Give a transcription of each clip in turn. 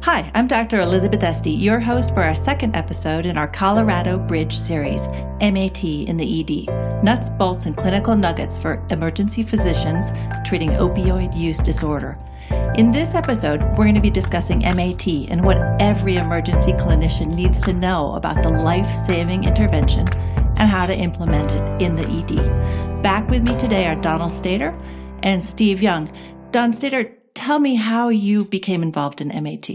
Hi, I'm Dr. Elizabeth Esty, your host for our second episode in our Colorado Bridge series, MAT in the ED, Nuts, Bolts, and Clinical Nuggets for Emergency Physicians Treating Opioid Use Disorder. In this episode, we're going to be discussing MAT and what every emergency clinician needs to know about the life-saving intervention and how to implement it in the ED. Back with me today are Donald Stater and Steve Young. Don Stater, tell me how you became involved in MAT.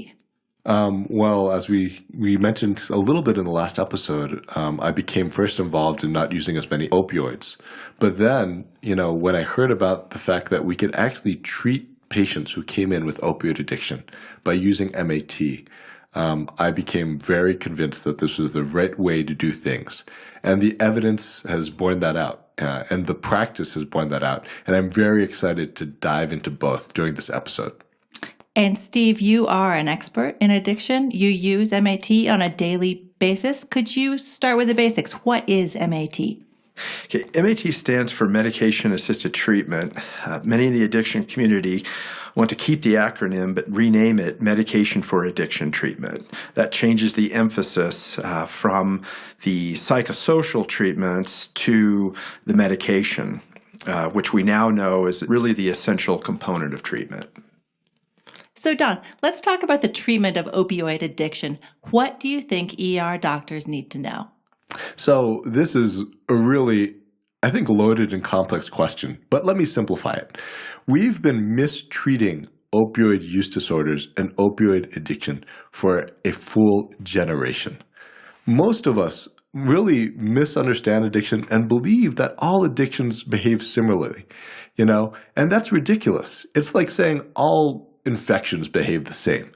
Well, as we mentioned a little bit in the last episode, I became first involved in not using as many opioids. But then, when I heard about the fact that we could actually treat patients who came in with opioid addiction by using MAT, I became very convinced that this was the right way to do things. And the evidence has borne that out. And the practice has borne that out. And I'm very excited to dive into both during this episode. And Steve, you are an expert in addiction. You use MAT on a daily basis. Could you start with the basics? What is MAT? Okay, MAT stands for Medication-Assisted Treatment. Many in the addiction community want to keep the acronym but rename it Medication for Addiction Treatment. That changes the emphasis from the psychosocial treatments to the medication, which we now know is really the essential component of treatment. So Don, let's talk about the treatment of opioid addiction. What do you think ER doctors need to know? So this is a really, I think, loaded and complex question, but let me simplify it. We've been mistreating opioid use disorders and opioid addiction for a full generation. Most of us really misunderstand addiction and believe that all addictions behave similarly, and that's ridiculous. It's like saying all infections behave the same.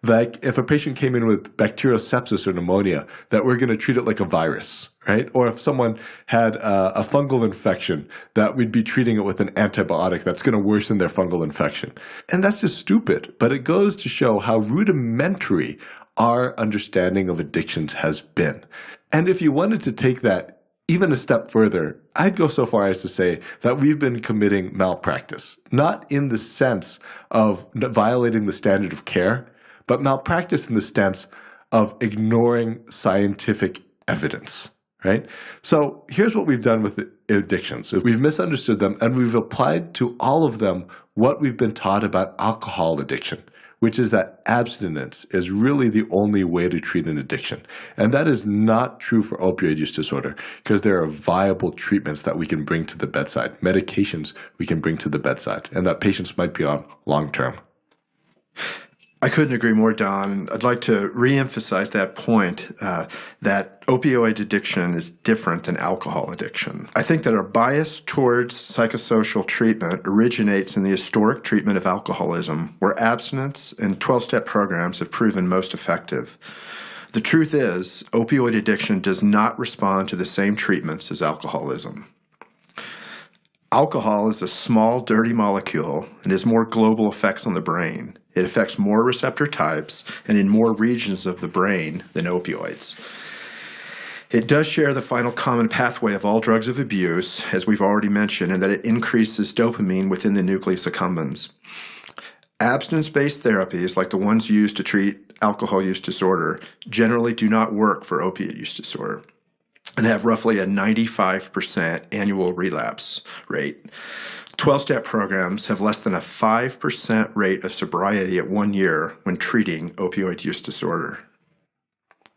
Like if a patient came in with bacterial sepsis or pneumonia, that we're going to treat it like a virus, right? Or if someone had a fungal infection, that we'd be treating it with an antibiotic that's going to worsen their fungal infection. And that's just stupid, but it goes to show how rudimentary our understanding of addictions has been. And if you wanted to take that even a step further, I'd go so far as to say that we've been committing malpractice, not in the sense of violating the standard of care, but malpractice in the sense of ignoring scientific evidence, right? So here's what we've done with addictions. We've misunderstood them, and we've applied to all of them what we've been taught about alcohol addiction, which is that abstinence is really the only way to treat an addiction. And that is not true for opioid use disorder, because there are viable treatments that we can bring to the bedside, medications we can bring to the bedside, and that patients might be on long term. I couldn't agree more, Don. I'd like to reemphasize that point that opioid addiction is different than alcohol addiction. I think that our bias towards psychosocial treatment originates in the historic treatment of alcoholism, where abstinence and 12-step programs have proven most effective. The truth is, opioid addiction does not respond to the same treatments as alcoholism. Alcohol is a small, dirty molecule and has more global effects on the brain. It affects more receptor types and in more regions of the brain than opioids. It does share the final common pathway of all drugs of abuse, as we've already mentioned, in that it increases dopamine within the nucleus accumbens. Abstinence-based therapies, like the ones used to treat alcohol use disorder, generally do not work for opiate use disorder and have roughly a 95% annual relapse rate. 12-step programs have less than a 5% rate of sobriety at 1 year when treating opioid use disorder.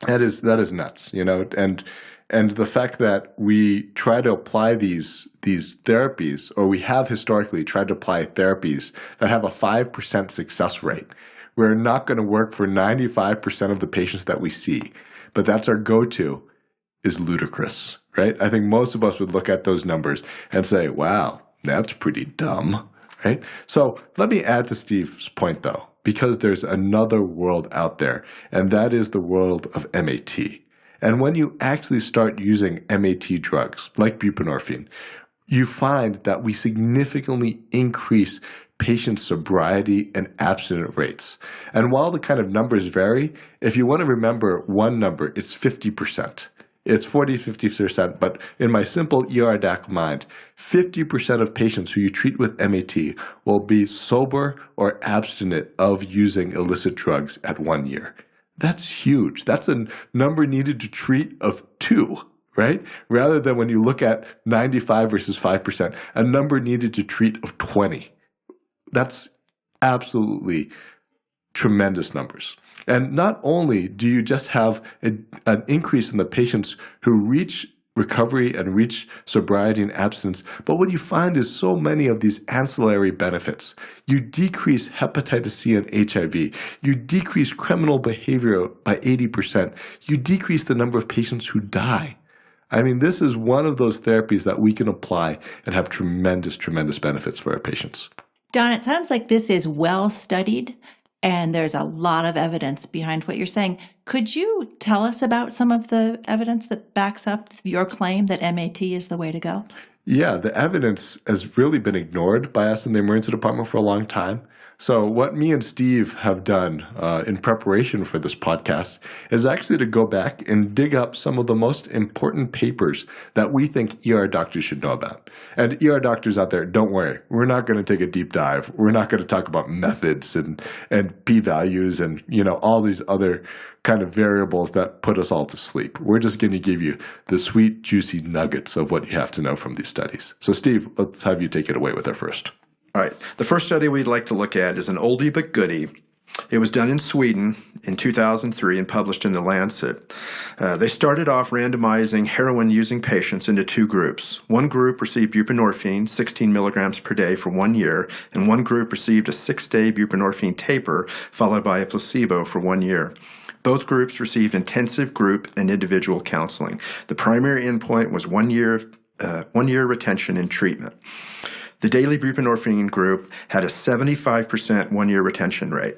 That is nuts, and the fact that we try to apply these therapies, or we have historically tried to apply therapies that have a 5% success rate. We're not going to work for 95% of the patients that we see, but that's our go-to, is ludicrous, right? I think most of us would look at those numbers and say, wow, that's pretty dumb, right? So let me add to Steve's point, though, because there's another world out there, and that is the world of MAT. And when you actually start using MAT drugs, like buprenorphine, you find that we significantly increase patient sobriety and abstinence rates. And while the kind of numbers vary, if you want to remember one number, it's 50%. It's 40, 50%, but in my simple ER-DAC mind, 50% of patients who you treat with MAT will be sober or abstinent of using illicit drugs at 1 year. That's huge. That's a number needed to treat of 2, right? Rather than when you look at 95 versus 5%, a number needed to treat of 20. That's absolutely tremendous numbers. And not only do you just have an increase in the patients who reach recovery and reach sobriety and abstinence, but what you find is so many of these ancillary benefits. You decrease hepatitis C and HIV. You decrease criminal behavior by 80%. You decrease the number of patients who die. I mean, this is one of those therapies that we can apply and have tremendous, tremendous benefits for our patients. Don, it sounds like this is well studied and there's a lot of evidence behind what you're saying. Could you tell us about some of the evidence that backs up your claim that MAT is the way to go? Yeah, the evidence has really been ignored by us in the emergency department for a long time. So what me and Steve have done in preparation for this podcast is actually to go back and dig up some of the most important papers that we think ER doctors should know about. And ER doctors out there, don't worry, we're not going to take a deep dive. We're not going to talk about methods and p-values and all these other kind of variables that put us all to sleep. We're just going to give you the sweet, juicy nuggets of what you have to know from these studies. So Steve, let's have you take it away with our first. All right. The first study we'd like to look at is an oldie but goodie. It was done in Sweden in 2003 and published in The Lancet. They started off randomizing heroin-using patients into 2 groups. One group received buprenorphine, 16 milligrams per day for 1 year, and one group received a 6-day buprenorphine taper followed by a placebo for 1 year. Both groups received intensive group and individual counseling. The primary endpoint was 1 year retention in treatment. The daily buprenorphine group had a 75% 1-year retention rate.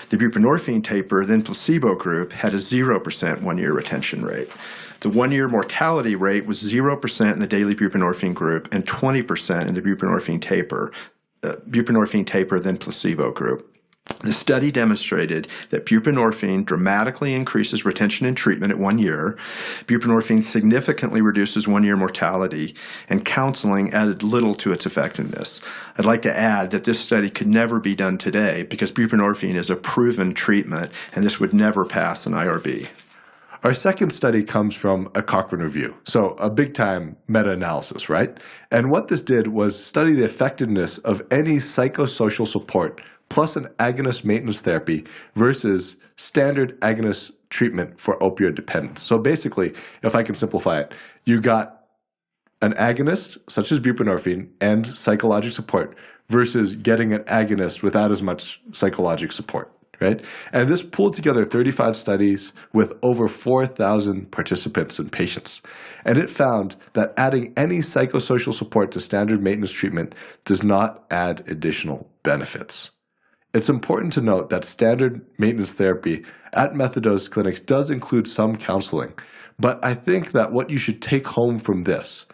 The buprenorphine taper, then placebo group, had a 0% 1-year retention rate. The 1-year mortality rate was 0% in the daily buprenorphine group and 20% in the buprenorphine taper, then placebo group. The study demonstrated that buprenorphine dramatically increases retention in treatment at 1 year, buprenorphine significantly reduces 1-year mortality, and counseling added little to its effectiveness. I'd like to add that this study could never be done today because buprenorphine is a proven treatment, and this would never pass an IRB. Our second study comes from a Cochrane review, so a big-time meta-analysis, right? And what this did was study the effectiveness of any psychosocial support plus an agonist maintenance therapy versus standard agonist treatment for opioid dependence. So basically, if I can simplify it, you got an agonist, such as buprenorphine, and psychologic support versus getting an agonist without as much psychologic support, right? And this pulled together 35 studies with over 4,000 participants and patients. And it found that adding any psychosocial support to standard maintenance treatment does not add additional benefits. It's important to note that standard maintenance therapy at methadone clinics does include some counseling, but I think that what you should take home from this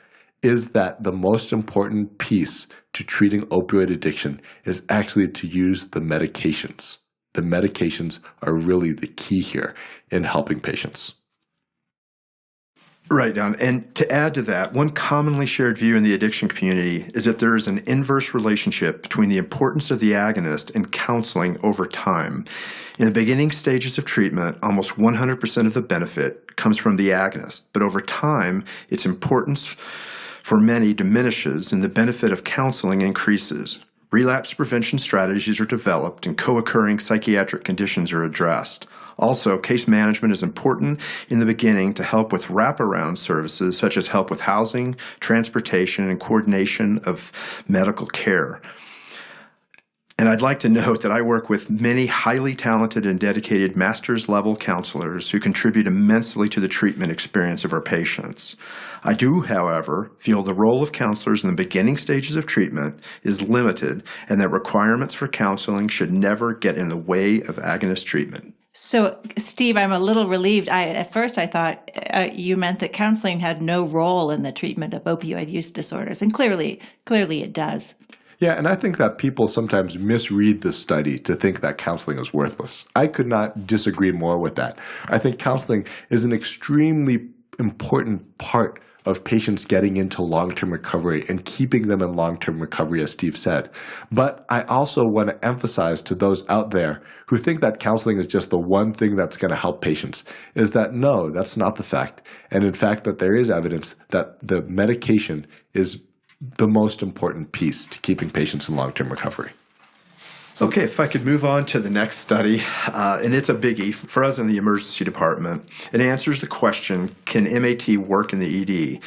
is that the most important piece to treating opioid addiction is actually to use the medications. The medications are really the key here in helping patients. Right, Don. And to add to that, one commonly shared view in the addiction community is that there is an inverse relationship between the importance of the agonist and counseling over time. In the beginning stages of treatment, almost 100% of the benefit comes from the agonist, but over time, its importance for many diminishes and the benefit of counseling increases. Relapse prevention strategies are developed and co-occurring psychiatric conditions are addressed. Also, case management is important in the beginning to help with wraparound services such as help with housing, transportation, and coordination of medical care. And I'd like to note that I work with many highly talented and dedicated master's level counselors who contribute immensely to the treatment experience of our patients. I do, however, feel the role of counselors in the beginning stages of treatment is limited and that requirements for counseling should never get in the way of agonist treatment. So, Steve, I'm a little relieved. At first I thought you meant that counseling had no role in the treatment of opioid use disorders, and clearly it does. Yeah, and I think that people sometimes misread the study to think that counseling is worthless. I could not disagree more with that. I think counseling is an extremely important part of patients getting into long-term recovery and keeping them in long-term recovery, as Steve said. But I also want to emphasize to those out there who think that counseling is just the one thing that's going to help patients, is that no, that's not the fact. And in fact, that there is evidence that the medication is the most important piece to keeping patients in long-term recovery. Okay, if I could move on to the next study, and it's a biggie for us in the emergency department. It answers the question, can MAT work in the ED?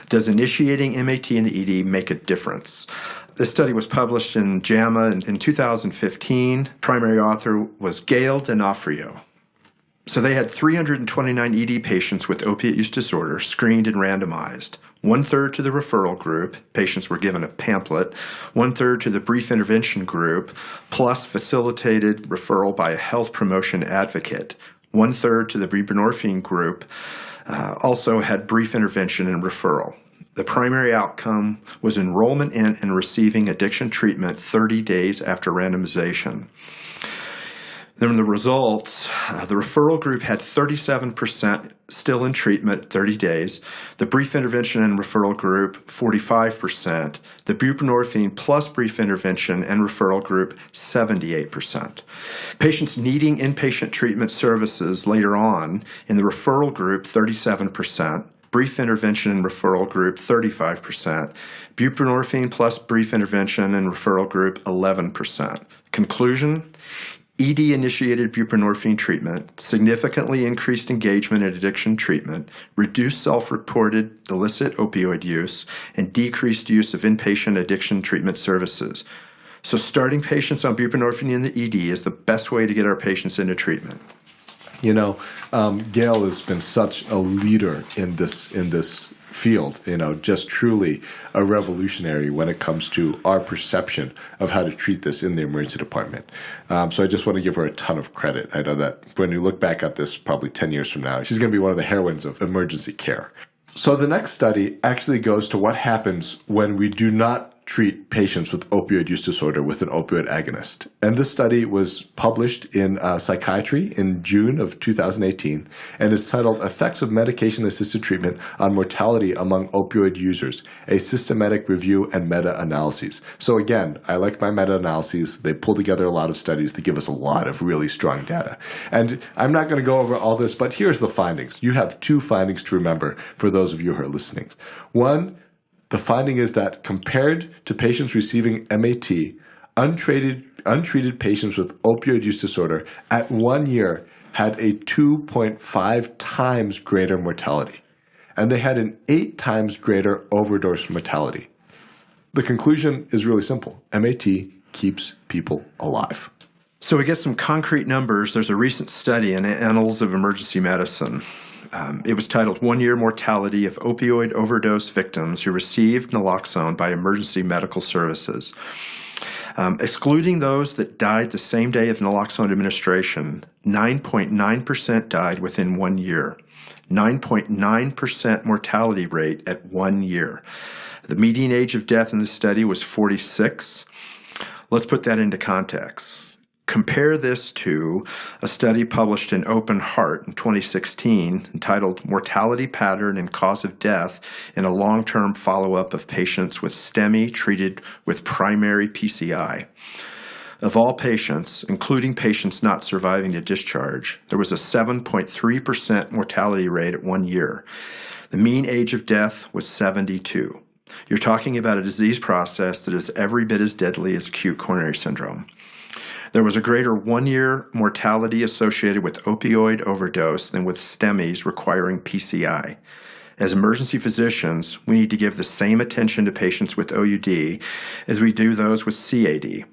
Does initiating MAT in the ED make a difference? This study was published in JAMA in 2015. Primary author was Gail D'Onofrio. So they had 329 ED patients with opiate use disorder screened and randomized. 1/3 to the referral group, patients were given a pamphlet, 1/3 to the brief intervention group, plus facilitated referral by a health promotion advocate. 1/3 to the buprenorphine group also had brief intervention and referral. The primary outcome was enrollment in and receiving addiction treatment 30 days after randomization. Then the results, the referral group had 37% still in treatment 30 days, the brief intervention and referral group 45%, the buprenorphine plus brief intervention and referral group 78%. Patients needing inpatient treatment services later on in the referral group 37%, brief intervention and referral group 35%, buprenorphine plus brief intervention and referral group 11%. Conclusion? ED-initiated buprenorphine treatment significantly increased engagement in addiction treatment, reduced self-reported illicit opioid use, and decreased use of inpatient addiction treatment services. So starting patients on buprenorphine in the ED is the best way to get our patients into treatment. You know, Gail has been such a leader in this field, just truly a revolutionary when it comes to our perception of how to treat this in the emergency department. So I just want to give her a ton of credit. I know that when you look back at this probably 10 years from now, she's going to be one of the heroines of emergency care. So the next study actually goes to what happens when we do not treat patients with opioid use disorder with an opioid agonist. And this study was published in Psychiatry in June of 2018 and is titled Effects of Medication-Assisted Treatment on Mortality Among Opioid Users, a Systematic Review and Meta-Analyses. So again, I like my meta-analyses. They pull together a lot of studies to give us a lot of really strong data. And I'm not going to go over all this, but here's the findings. You have two findings to remember for those of you who are listening. One, the finding is that compared to patients receiving MAT, untreated patients with opioid use disorder at 1 year had a 2.5 times greater mortality, and they had an 8 times greater overdose mortality. The conclusion is really simple. MAT keeps people alive. So we get some concrete numbers. There's a recent study in Annals of Emergency Medicine. It was titled 1-Year Mortality of Opioid Overdose Victims Who Received Naltrexone by Emergency Medical Services. Excluding those that died the same day of naloxone administration, 9.9% died within 1 year. 9.9% mortality rate at 1 year. The median age of death in the study was 46. Let's put that into context. Compare this to a study published in Open Heart in 2016 entitled Mortality Pattern and Cause of Death in a Long-Term Follow-Up of Patients with STEMI Treated with Primary PCI. Of all patients, including patients not surviving to discharge, there was a 7.3% mortality rate at 1 year. The mean age of death was 72. You're talking about a disease process that is every bit as deadly as acute coronary syndrome. There was a greater 1-year mortality associated with opioid overdose than with STEMIs requiring PCI. As emergency physicians, we need to give the same attention to patients with OUD as we do those with CAD.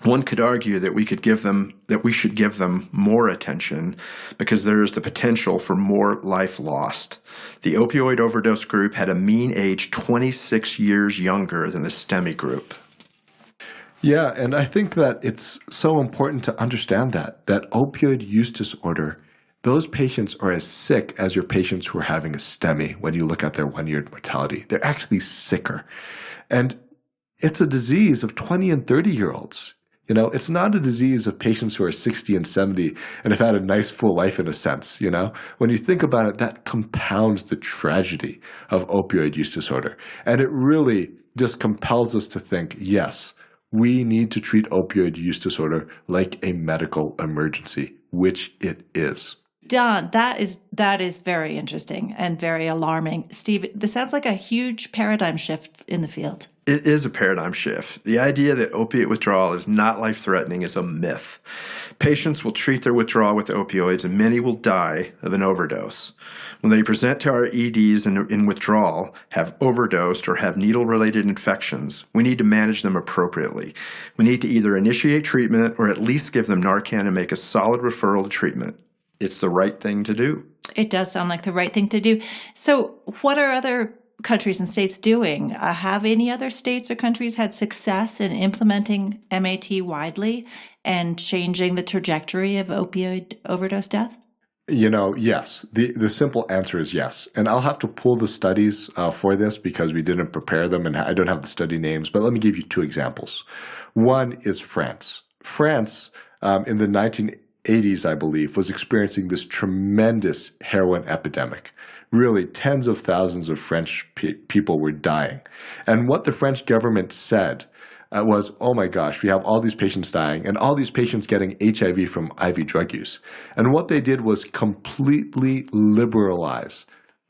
One could argue that we should give them more attention because there is the potential for more life lost. The opioid overdose group had a mean age 26 years younger than the STEMI group. Yeah, and I think that it's so important to understand that opioid use disorder, those patients are as sick as your patients who are having a STEMI when you look at their 1-year mortality. They're actually sicker. And it's a disease of 20 and 30-year-olds. You know, it's not a disease of patients who are 60 and 70 and have had a nice full life in a sense, you know. When you think about it, that compounds the tragedy of opioid use disorder. And it really just compels us to think, yes, we need to treat opioid use disorder like a medical emergency, which it is. Don, that is very interesting and very alarming. Steve, this sounds like a huge paradigm shift in the field. It is a paradigm shift. The idea that opiate withdrawal is not life-threatening is a myth. Patients will treat their withdrawal with opioids, and many will die of an overdose. When they present to our EDs in withdrawal, have overdosed, or have needle-related infections, we need to manage them appropriately. We need to either initiate treatment or at least give them Narcan and make a solid referral to treatment. It's the right thing to do. It does sound like the right thing to do. So what are other countries and states doing? Have any other states or countries had success in implementing MAT widely and changing the trajectory of opioid overdose death? You know, yes. The simple answer is yes. And I'll have to pull the studies for this because we didn't prepare them and I don't have the study names. But let me give you two examples. One is France. France, in the 1980s, I believe, was experiencing this tremendous heroin epidemic. Really, tens of thousands of French people were dying. And what the French government said was, oh my gosh, we have all these patients dying and all these patients getting HIV from IV drug use. And what they did was completely liberalize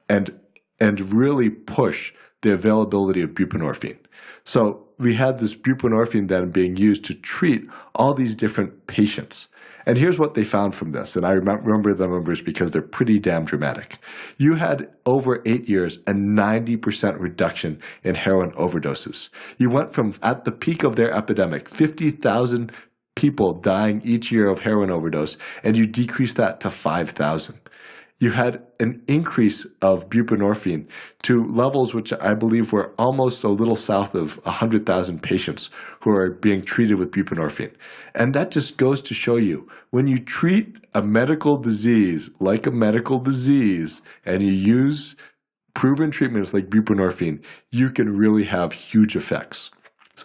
and really push the availability of buprenorphine. So we had this buprenorphine then being used to treat all these different patients. And here's what they found from this, and I remember the numbers because they're pretty damn dramatic. You had, over 8 years, a 90% reduction in heroin overdoses. You went from, at the peak of their epidemic, 50,000 people dying each year of heroin overdose, and you decreased that to 5,000. You had an increase of buprenorphine to levels which I believe were almost a little south of 100,000 patients who are being treated with buprenorphine. And that just goes to show you, when you treat a medical disease like a medical disease and you use proven treatments like buprenorphine, you can really have huge effects.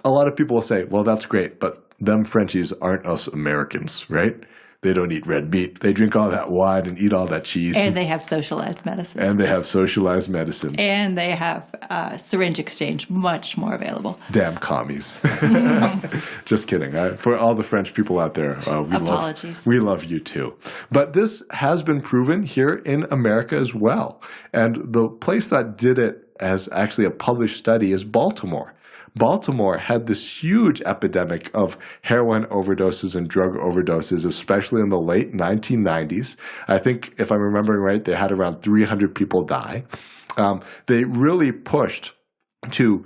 A lot of people will say, well, that's great, but them Frenchies aren't us Americans, right? They don't eat red meat. They drink all that wine and eat all that cheese. And they have socialized medicine. And they have socialized medicines. And they have syringe exchange much more available. Damn commies. Just kidding. For all the French people out there, we love you too. But this has been proven here in America as well. And the place that did it as actually a published study is Baltimore. Baltimore had this huge epidemic of heroin overdoses and drug overdoses, especially in the late 1990s. I think, if I'm remembering right, they had around 300 people die. They really pushed to,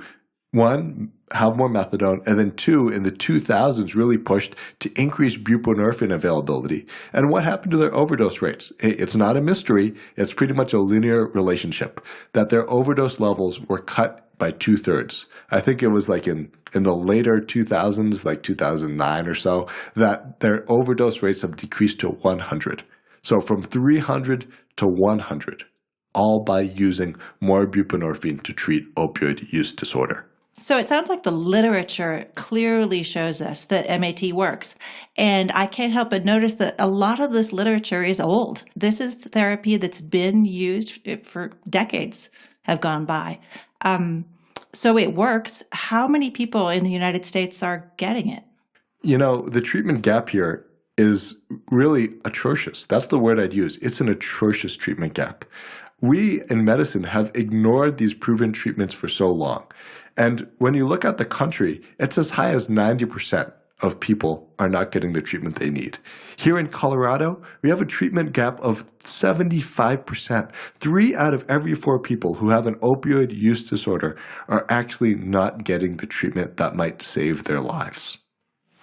one, have more methadone, and then two, in the 2000s, really pushed to increase buprenorphine availability. And what happened to their overdose rates? It's not a mystery. It's pretty much a linear relationship, that their overdose levels were cut by 2/3. I think it was like in the later 2000s, like 2009 or so, that their overdose rates have decreased to 100. So from 300 to 100, all by using more buprenorphine to treat opioid use disorder. So it sounds like the literature clearly shows us that MAT works. And I can't help but notice that a lot of this literature is old. This is therapy that's been used for decades have gone by. So it works. How many people in the United States are getting it? You know, the treatment gap here is really atrocious. That's the word I'd use. It's an atrocious treatment gap. We in medicine have ignored these proven treatments for so long. And when you look at the country, it's as high as 90% of people are not getting the treatment they need. Here in Colorado, we have a treatment gap of 75%. 3 out of every 4 people who have an opioid use disorder are actually not getting the treatment that might save their lives.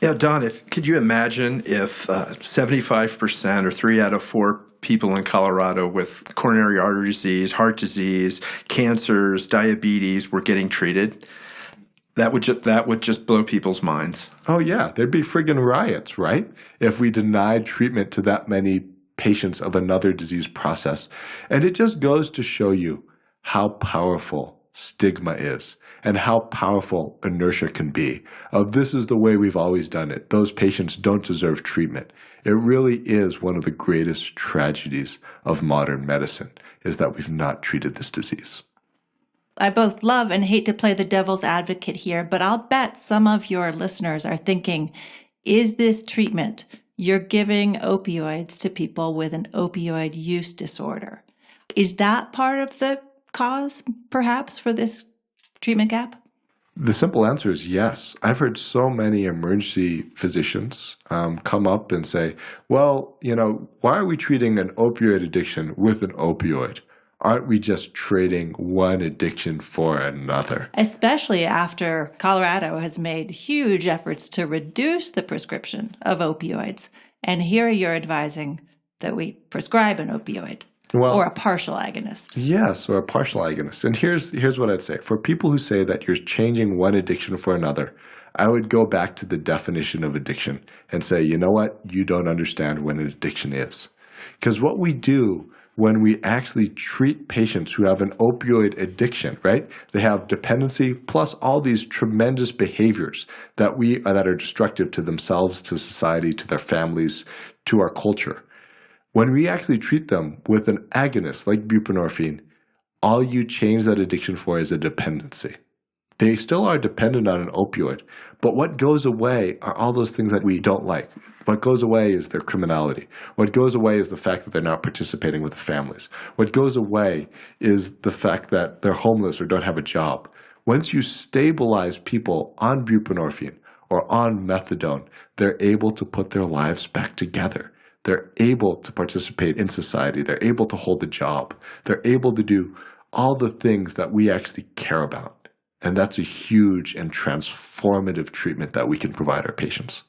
Yeah, Don, could you imagine if 75% or 3 out of 4 people in Colorado with coronary artery disease, heart disease, cancers, diabetes were getting treated? That would just blow people's minds. Oh, yeah. There'd be friggin' riots, right? If we denied treatment to that many patients of another disease process. And it just goes to show you how powerful stigma is and how powerful inertia can be. This is the way we've always done it. Those patients don't deserve treatment. It really is one of the greatest tragedies of modern medicine, is that we've not treated this disease. I both love and hate to play the devil's advocate here, but I'll bet some of your listeners are thinking, is this treatment? You're giving opioids to people with an opioid use disorder. Is that part of the cause, perhaps, for this treatment gap? The simple answer is yes. I've heard so many emergency physicians come up and say, well, why are we treating an opioid addiction with an opioid? Aren't we just trading one addiction for another? Especially after Colorado has made huge efforts to reduce the prescription of opioids. And here you're advising that we prescribe an opioid. Or a partial agonist. Yes, or a partial agonist. And here's what I'd say. For people who say that you're changing one addiction for another, I would go back to the definition of addiction and say, you know what? You don't understand what an addiction is. Because what we do when we actually treat patients who have an opioid addiction, right? They have dependency plus all these tremendous behaviors that are destructive to themselves, to society, to their families, to our culture. When we actually treat them with an agonist like buprenorphine, all you change that addiction for is a dependency. They still are dependent on an opioid, but what goes away are all those things that we don't like. What goes away is their criminality. What goes away is the fact that they're not participating with the families. What goes away is the fact that they're homeless or don't have a job. Once you stabilize people on buprenorphine or on methadone, they're able to put their lives back together. They're able to participate in society. They're able to hold a job. They're able to do all the things that we actually care about. And that's a huge and transformative treatment that we can provide our patients.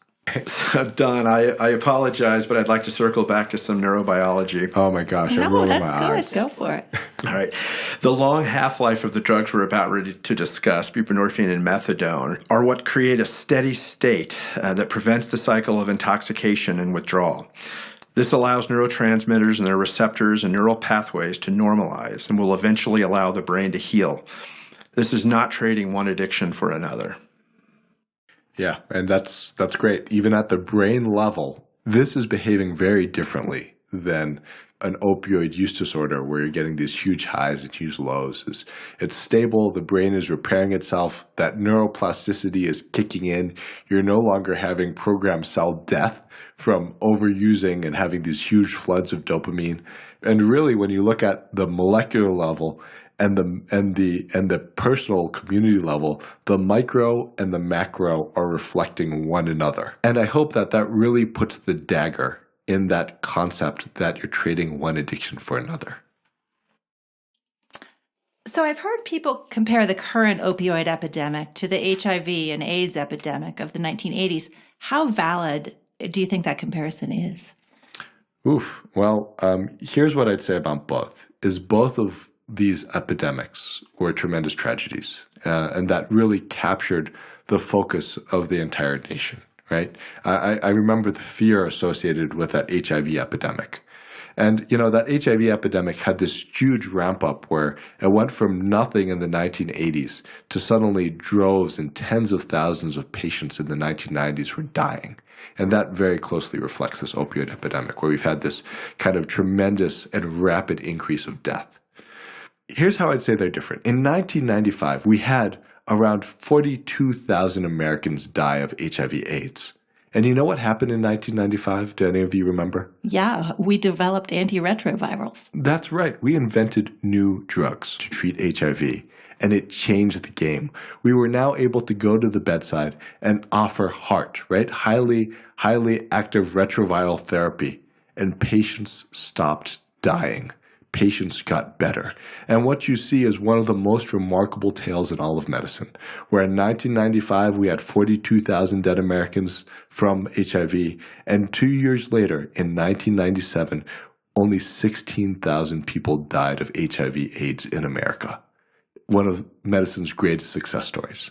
Don, I apologize, but I'd like to circle back to some neurobiology. Oh my gosh, I'm rolling my eyes. Go for it. All right. The long half-life of the drugs we're about ready to discuss, buprenorphine and methadone, are what create a steady state that prevents the cycle of intoxication and withdrawal. This allows neurotransmitters and their receptors and neural pathways to normalize and will eventually allow the brain to heal. This is not trading one addiction for another. Yeah, and that's great. Even at the brain level, this is behaving very differently than an opioid use disorder where you're getting these huge highs and huge lows. It's stable, the brain is repairing itself, that neuroplasticity is kicking in. You're no longer having programmed cell death from overusing and having these huge floods of dopamine. And really, when you look at the molecular level and the personal community level, the micro and the macro are reflecting one another. And I hope that really puts the dagger in that concept that you're trading one addiction for another. So I've heard people compare the current opioid epidemic to the HIV and AIDS epidemic of the 1980s. How valid do you think that comparison is? Well, here's what I'd say about both, is both of these epidemics were tremendous tragedies, and that really captured the focus of the entire nation, right? I remember the fear associated with that HIV epidemic. And, that HIV epidemic had this huge ramp up where it went from nothing in the 1980s to suddenly droves and tens of thousands of patients in the 1990s were dying. And that very closely reflects this opioid epidemic, where we've had this kind of tremendous and rapid increase of death. Here's how I'd say they're different. In 1995, we had around 42,000 Americans die of HIV/AIDS. And you know what happened in 1995? Do any of you remember? Yeah, we developed antiretrovirals. That's right. We invented new drugs to treat HIV, and it changed the game. We were now able to go to the bedside and offer HAART, right? Highly active retroviral therapy, and patients stopped dying. Patients got better. And what you see is one of the most remarkable tales in all of medicine, where in 1995 we had 42,000 dead Americans from HIV, and 2 years later, in 1997, only 16,000 people died of HIV/AIDS in America. One of medicine's greatest success stories.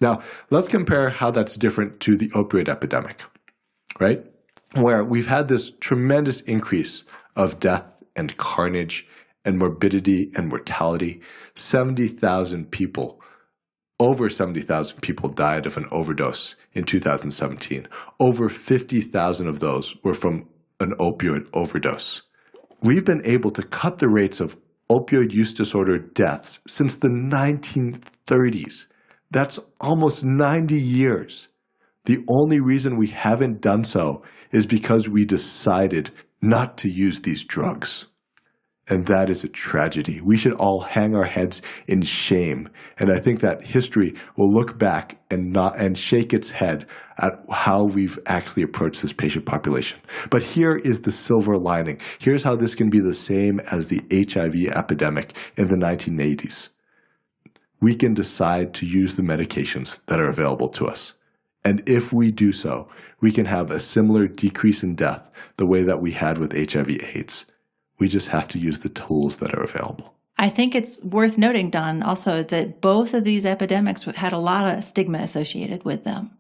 Now, let's compare how that's different to the opioid epidemic, right? Where we've had this tremendous increase of death and carnage and morbidity and mortality. 70,000 people, over 70,000 people died of an overdose in 2017. Over 50,000 of those were from an opioid overdose. We've been able to cut the rates of opioid use disorder deaths since the 1930s. That's almost 90 years. The only reason we haven't done so is because we decided not to use these drugs. And that is a tragedy. We should all hang our heads in shame. And I think that history will look back and shake its head at how we've actually approached this patient population. But here is the silver lining. Here's how this can be the same as the HIV epidemic in the 1980s. We can decide to use the medications that are available to us. And if we do so, we can have a similar decrease in death the way that we had with HIV/AIDS. We just have to use the tools that are available. I think it's worth noting, Don, also that both of these epidemics had a lot of stigma associated with them.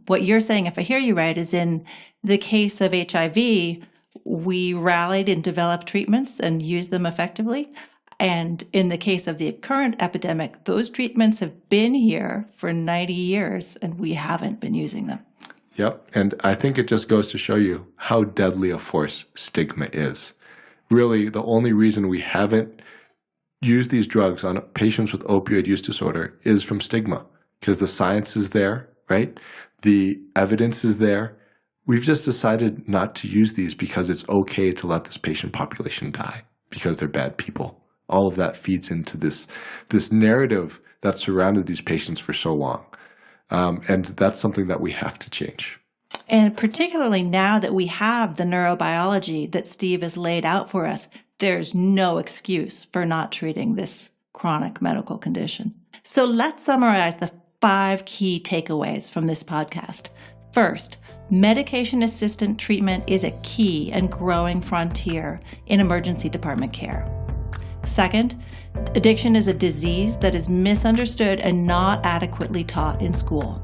What you're saying, if I hear you right, is in the case of HIV, we rallied and developed treatments and used them effectively. And in the case of the current epidemic, those treatments have been here for 90 years and we haven't been using them. Yep. And I think it just goes to show you how deadly a force stigma is. Really, the only reason we haven't used these drugs on patients with opioid use disorder is from stigma, because the science is there, right? The evidence is there. We've just decided not to use these because it's okay to let this patient population die because they're bad people. All of that feeds into this narrative that surrounded these patients for so long. And that's something that we have to change. And particularly now that we have the neurobiology that Steve has laid out for us, there's no excuse for not treating this chronic medical condition. So let's summarize the 5 key takeaways from this podcast. First, medication-assisted treatment is a key and growing frontier in emergency department care. Second, addiction is a disease that is misunderstood and not adequately taught in school.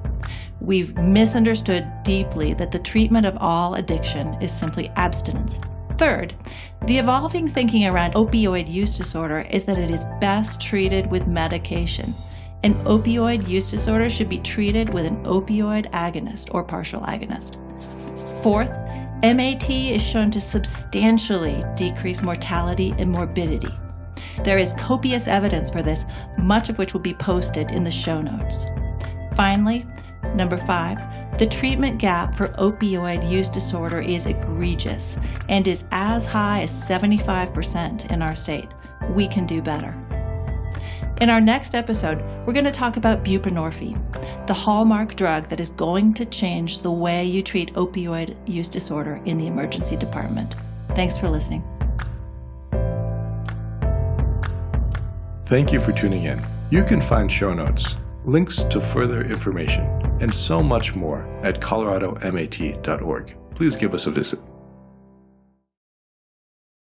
We've misunderstood deeply that the treatment of all addiction is simply abstinence. Third, the evolving thinking around opioid use disorder is that it is best treated with medication. An opioid use disorder should be treated with an opioid agonist or partial agonist. Fourth, MAT is shown to substantially decrease mortality and morbidity. There is copious evidence for this, much of which will be posted in the show notes. Finally, number 5, the treatment gap for opioid use disorder is egregious and is as high as 75% in our state. We can do better. In our next episode, we're going to talk about buprenorphine, the hallmark drug that is going to change the way you treat opioid use disorder in the emergency department. Thanks for listening. Thank you for tuning in. You can find show notes, links to further information, and so much more at coloradomat.org. Please give us a visit.